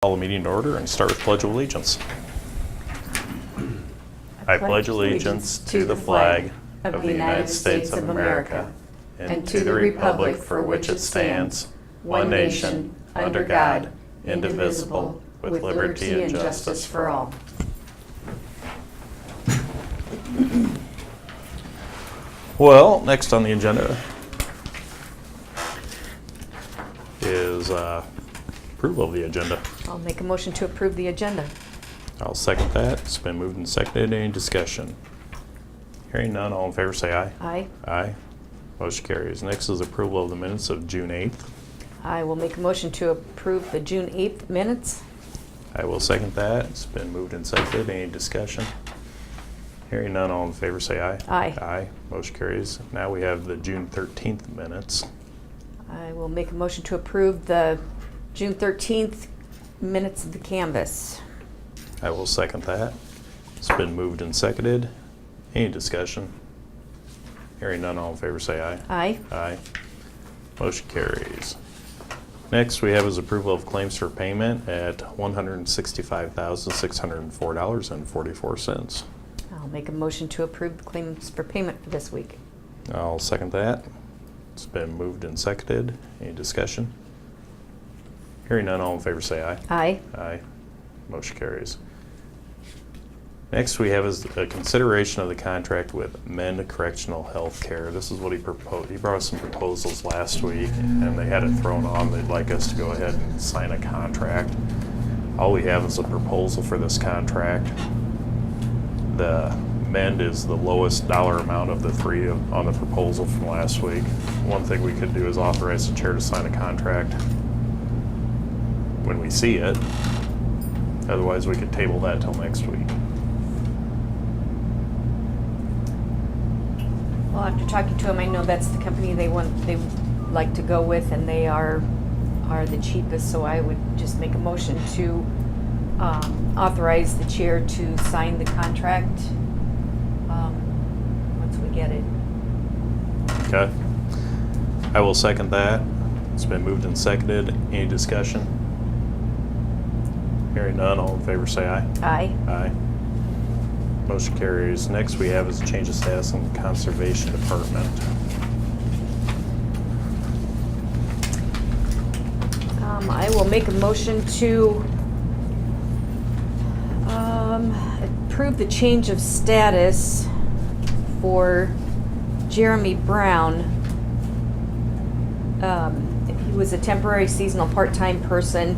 Call the meeting to order and start with Pledge of Allegiance. I pledge allegiance to the flag of the United States of America and to the republic for which it stands, one nation, under God, indivisible, with liberty and justice for all. Well, next on the agenda is approval of the agenda. I'll make a motion to approve the agenda. I'll second that. It's been moved and seconded. Any discussion? Hearing none, all in favor say aye. Aye. Aye. Motion carries. Next is approval of the minutes of June 8th. I will make a motion to approve the June 8th minutes. I will second that. It's been moved and seconded. Any discussion? Hearing none, all in favor say aye. Aye. Aye. Motion carries. Now we have the June 13th minutes. I will make a motion to approve the June 13th minutes of the canvas. I will second that. It's been moved and seconded. Any discussion? Hearing none, all in favor say aye. Aye. Aye. Motion carries. Next, we have is approval of claims for payment at $165,604.44. I'll make a motion to approve the claims for payment for this week. I'll second that. It's been moved and seconded. Any discussion? Hearing none, all in favor say aye. Aye. Aye. Motion carries. Next, we have is a consideration of the contract with Mend Correctional Health Care. This is what he proposed. He brought us some proposals last week, and they had it thrown on. They'd like us to go ahead and sign a contract. All we have is a proposal for this contract. The Mend is the lowest dollar amount of the three on the proposal from last week. One thing we could do is authorize the chair to sign a contract when we see it. Otherwise, we could table that till next week. Well, after talking to him, I know that's the company they would like to go with, and they are the cheapest, so I would just make a motion to authorize the chair to sign the contract once we get it. Okay. I will second that. It's been moved and seconded. Any discussion? Hearing none, all in favor say aye. Aye. Aye. Motion carries. Next we have is a change of status in the Conservation Department. I will make a motion to approve the change of status for Jeremy Brown. He was a temporary seasonal part-time person,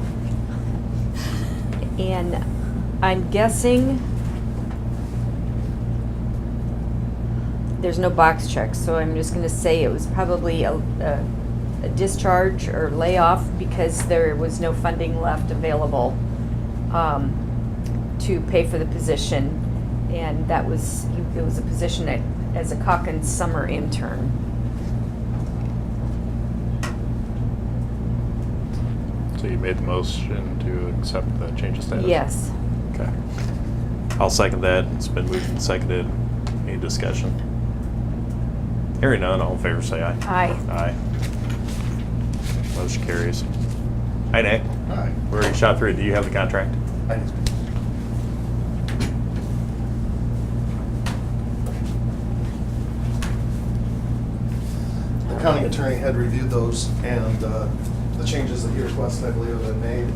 and I'm guessing there's no box check, so I'm just going to say it was probably a discharge or layoff because there was no funding left available to pay for the position, and it was a position as a Calkins summer intern. So you made the motion to accept the change of status? Yes. Okay. I'll second that. It's been moved and seconded. Any discussion? Hearing none, all in favor say aye. Aye. Aye. Motion carries. Hi, Nick. Hi. We already shot through it. Do you have the contract? I do. The county attorney had reviewed those, and the changes that he requested, I believe, have been made.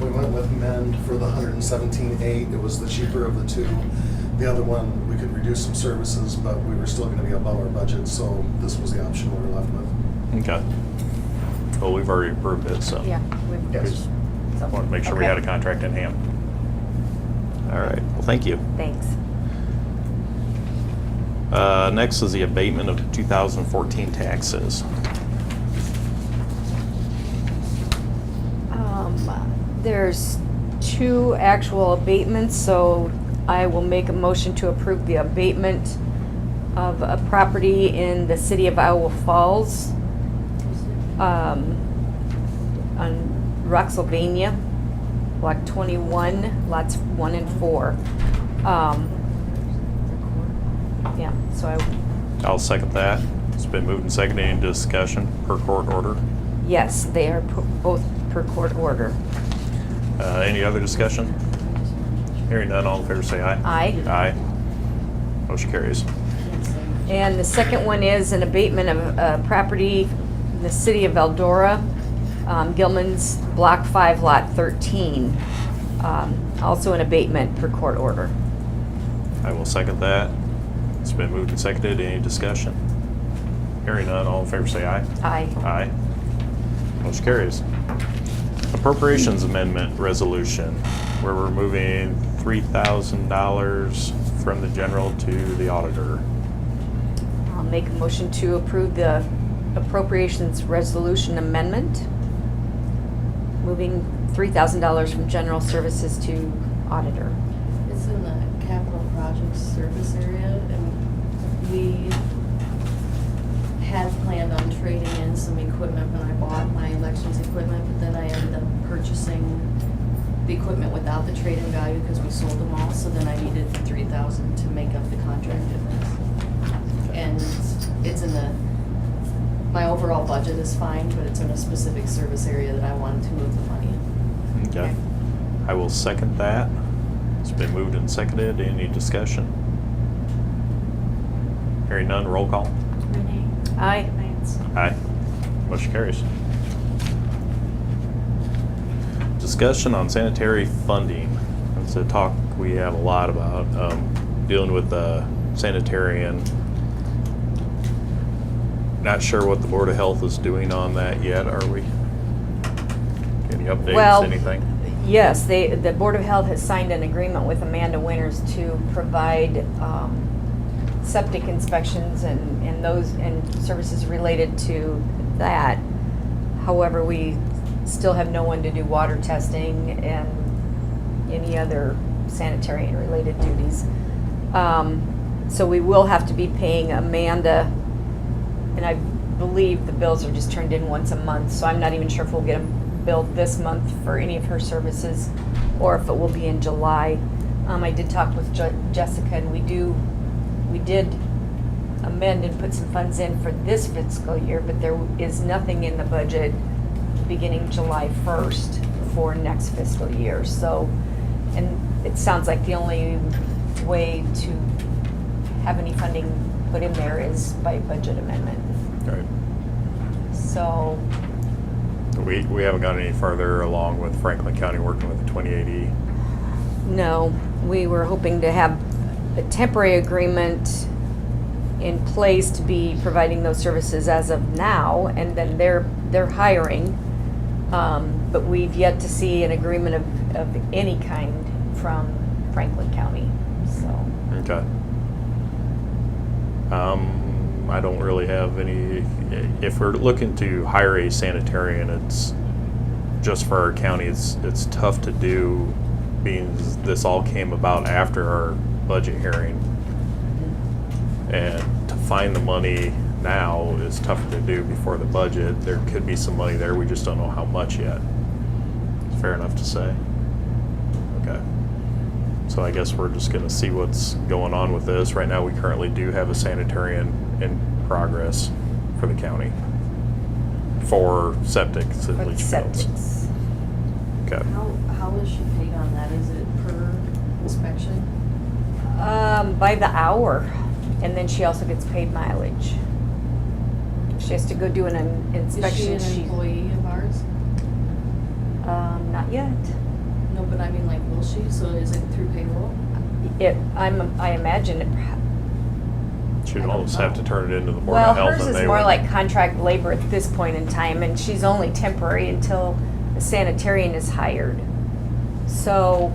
We went with Mend for the 117.8. It was the cheaper of the two. The other one, we could reduce some services, but we were still going to be above our budget, so this was the option we were left with. Okay. Well, we've already approved it, so. Yeah. Yes. I wanted to make sure we Okay. had a contract in hand. All right. Well, thank you. Thanks. Next is the abatement of 2014 taxes. There's two actual abatements, so I will make a motion to approve the abatement of a property in the city of Iowa Falls on Roxylvania, block 21, lots 1 and 4. Yeah, so I'll second that. It's been moved and seconded. Any discussion per court order? yes, they are both per court order. Any other discussion? Hearing none, all in favor say aye. Aye. Aye. Motion carries. And the second one is an abatement of property in the city of Eldora, Gilman's Block 5, Lot 13. Also an abatement per court order. I will second that. It's been moved and seconded. Any discussion? Hearing none, all in favor say aye. Aye. Aye. Motion carries. Appropriations Amendment Resolution, where we're moving $3,000 from the general to the auditor. I'll make a motion to approve the appropriations resolution amendment, moving $3,000 from general services to auditor. It's in the capital projects service area, and we had planned on trading in some equipment when I bought my elections equipment, but then I ended up purchasing the equipment without the trade-in value because we sold them all, so then I needed $3,000 to make up the contract difference. And it's in the, my overall budget is fine, but it's in a specific service area that I wanted to move the money in. Okay. I will second that. It's been moved and seconded. Any discussion? Hearing none, roll call. Renee? Aye. Lance? Aye. Motion carries. Discussion on sanitary funding. That's a talk we have a lot about, dealing with the sanitarian. Not sure what the Board of Health is doing on that yet, are we? Any updates, Well, anything? Yes, the Board of Health has signed an agreement with Amanda Winters to provide septic inspections and those and services related to that. However, we still have no one to do water testing and any other sanitary and related duties. So we will have to be paying Amanda, and I believe the bills are just turned in once a month, so I'm not even sure if we'll get them billed this month for any of her services or if it will be in July. I did talk with Jessica, and we did amend and put some funds in for this fiscal year, but there is nothing in the budget beginning July 1st for next fiscal year. So, and it sounds like the only way to have any funding put in there is by budget amendment. Right. So, We haven't gone any further along with Franklin County working with the 2080. no, we were hoping to have a temporary agreement in place to be providing those services as of now, and then they're hiring. But we've yet to see an agreement of any kind from Franklin County, so. Okay. I don't really have any, if we're looking to hire a sanitarian, it's just for our county, it's tough to do, being this all came about after our budget hearing. And to find the money now is tougher to do before the budget. There could be some money there, we just don't know how much yet. It's fair enough to say. Okay. So I guess we're just gonna see what's going on with this. Right now, we currently do have a sanitarian in progress for the county for septics For and the leach fields. septics. Okay. How is she paid on that? Is it per inspection? By the hour, and then she also gets paid mileage. She has to go do an inspection. Is she an employee of ours? Not yet. No, but I mean, like, will she? So is it through payroll? I imagine it. She'd I don't almost have to know. turn it into the Board Well, of Health. hers and is they more would- like contract labor at this point in time, and she's only temporary until the sanitarian is hired. So,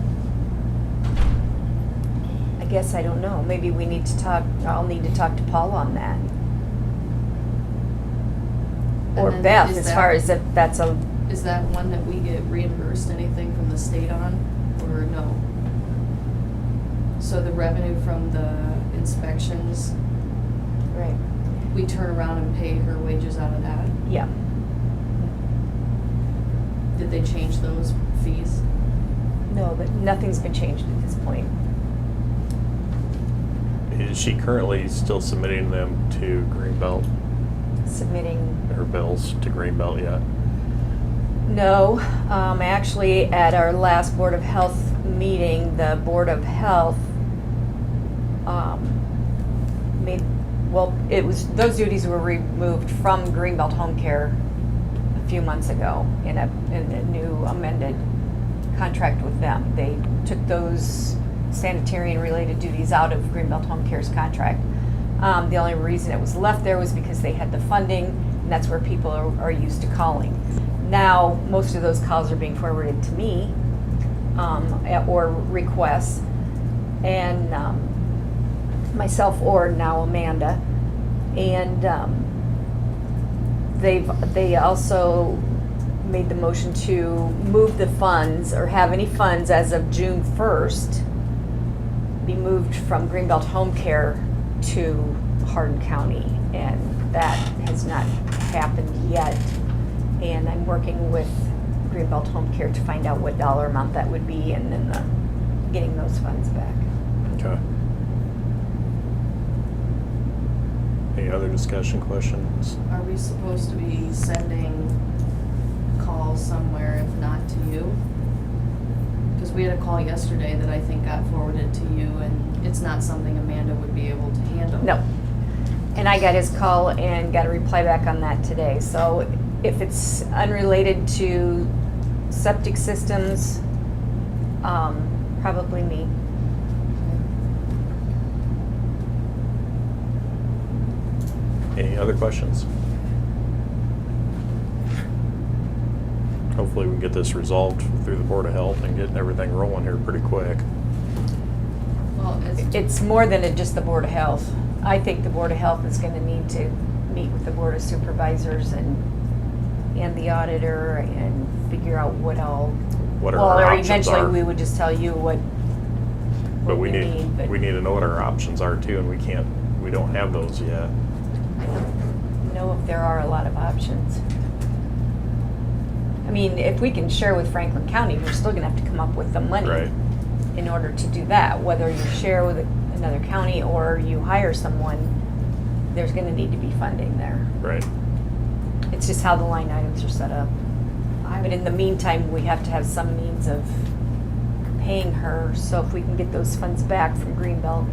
I guess I don't know. Maybe we need to talk, I'll need to talk to Paul on that. Or And then Beth, is as that- far as if that's a, Is that one that we get reimbursed anything from the state on, or no? So the revenue from the inspections, right, we turn around and pay her wages out of that? yeah. Did they change those fees? No, but nothing's been changed at this point. Is she currently still submitting them to Greenbelt, Submitting, her bills to Greenbelt yet? No, actually, at our last Board of Health meeting, the Board of Health it was, those duties were removed from Greenbelt Home Care a few months ago in a new amended contract with them. They took those sanitarian-related duties out of Greenbelt Home Care's contract. The only reason it was left there was because they had the funding, and that's where people are used to calling. Now, most of those calls are being forwarded to me, or requests, and myself or now Amanda. And they also made the motion to move the funds, or have any funds as of June 1st be moved from Greenbelt Home Care to Hardin County, and that has not happened yet. And I'm working with Greenbelt Home Care to find out what dollar amount that would be, and then getting those funds back. Okay. Any other discussion questions? Are we supposed to be sending calls somewhere, if not to you? Because we had a call yesterday that I think got forwarded to you, and it's not something Amanda would be able to handle. No. And I got his call and got a reply back on that today. So if it's unrelated to septic systems, probably me. Any other questions? Hopefully we can get this resolved through the Board of Health and get everything rolling here pretty quick. Well, It's more than just the Board of Health. I think the Board of Health is gonna need to meet with the Board of Supervisors and the auditor and figure out what all. What our Well, or options eventually are. we would just tell you what But we we need. But need to know what our options are too, and we don't have those yet. I don't know if there are a lot of options. I mean, if we can share with Franklin County, we're still gonna have to come up with the money. Right. In order to do that, whether you share with another county or you hire someone, there's gonna need to be funding there. Right. It's just how the line items are set up. But in the meantime, we have to have some means of paying her, so if we can get those funds back from Greenbelt.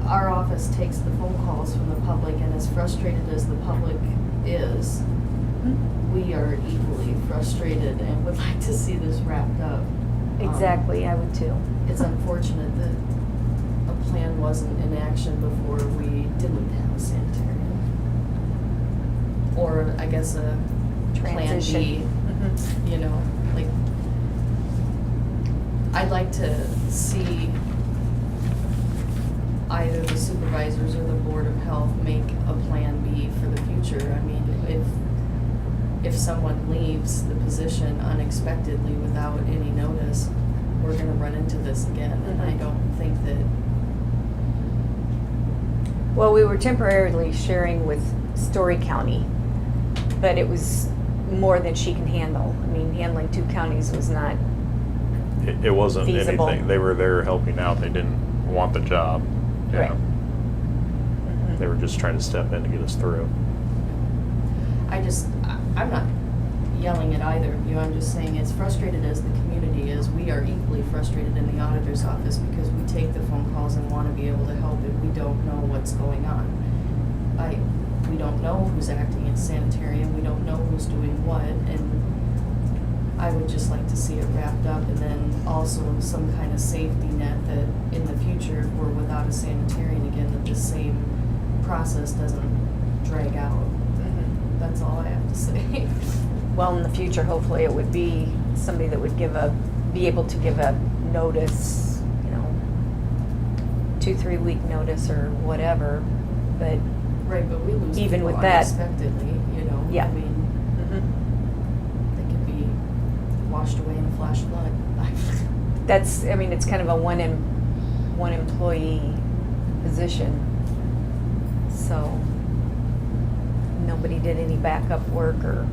our office takes the phone calls from the public, and as frustrated as the public is, we are equally frustrated and would like to see this wrapped up. Exactly, I would too. It's unfortunate that a plan wasn't in action before we didn't have a sanitarian. Or, I guess, a plan B, Transition. you know, like, I'd like to see either the supervisors or the Board of Health make a plan B for the future. I mean, if someone leaves the position unexpectedly without any notice, we're gonna run into this again, and I don't think that. Well, we were temporarily sharing with Story County, but it was more than she can handle. I mean, handling 2 counties was not, It wasn't Feasible. anything, they were there helping out, they didn't want the job. Yeah. Right. They were just trying to step in to get us through. I'm not yelling at either of you, I'm just saying, as frustrated as the community is, we are equally frustrated in the auditor's office because we take the phone calls and want to be able to help, and we don't know what's going on. We don't know who's acting as sanitarian, we don't know who's doing what, and I would just like to see it wrapped up, and then also some kind of safety net that in the future, if we're without a sanitarian again, that the same process doesn't drag out. That's all I have to say. well, in the future, hopefully it would be somebody that would be able to give a notice, 2-3 week notice or whatever, but Right, but we lose Even people with that- unexpectedly, Yeah. I mean, they could be washed away in a flash of light. that's, I mean, it's kind of a one employee position. So nobody did any backup work or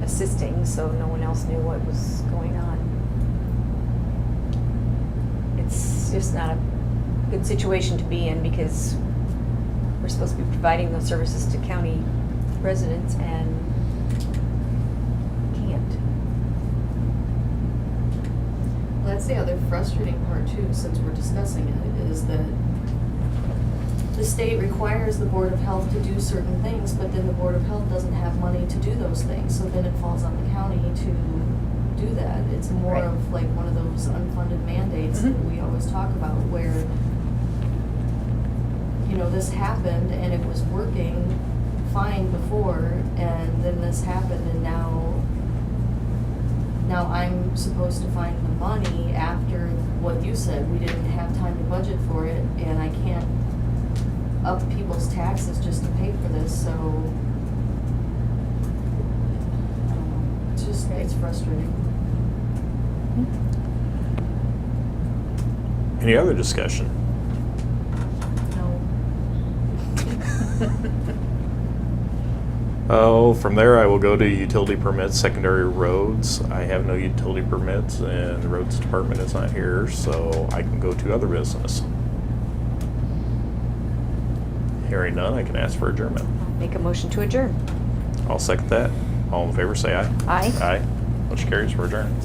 assisting, so no one else knew what was going on. It's just not a good situation to be in because we're supposed to be providing those services to county residents, and That's the other frustrating part too, since we're discussing it, is that the state requires the Board of Health to do certain things, but then the Board of Health doesn't have money to do those things, so then it falls on the county to do that. It's more Right. of like one of those unfunded mandates that Mhm. we always talk about, where, you know, this happened and it was working fine before, and then this happened, and now I'm supposed to find the money after what you said. We didn't have time to budget for it, and I can't up people's taxes just to pay for this, so I don't know. It's just, it's frustrating. Any other discussion? No. Oh, from there I will go to utility permits, secondary roads. I have no utility permits and the roads department is not here, so I can go to other business. Hearing none, I can ask for adjournment. Make a motion to adjourn. I'll second that. All in favor, say aye. Aye. Aye. Motion carries for adjournment.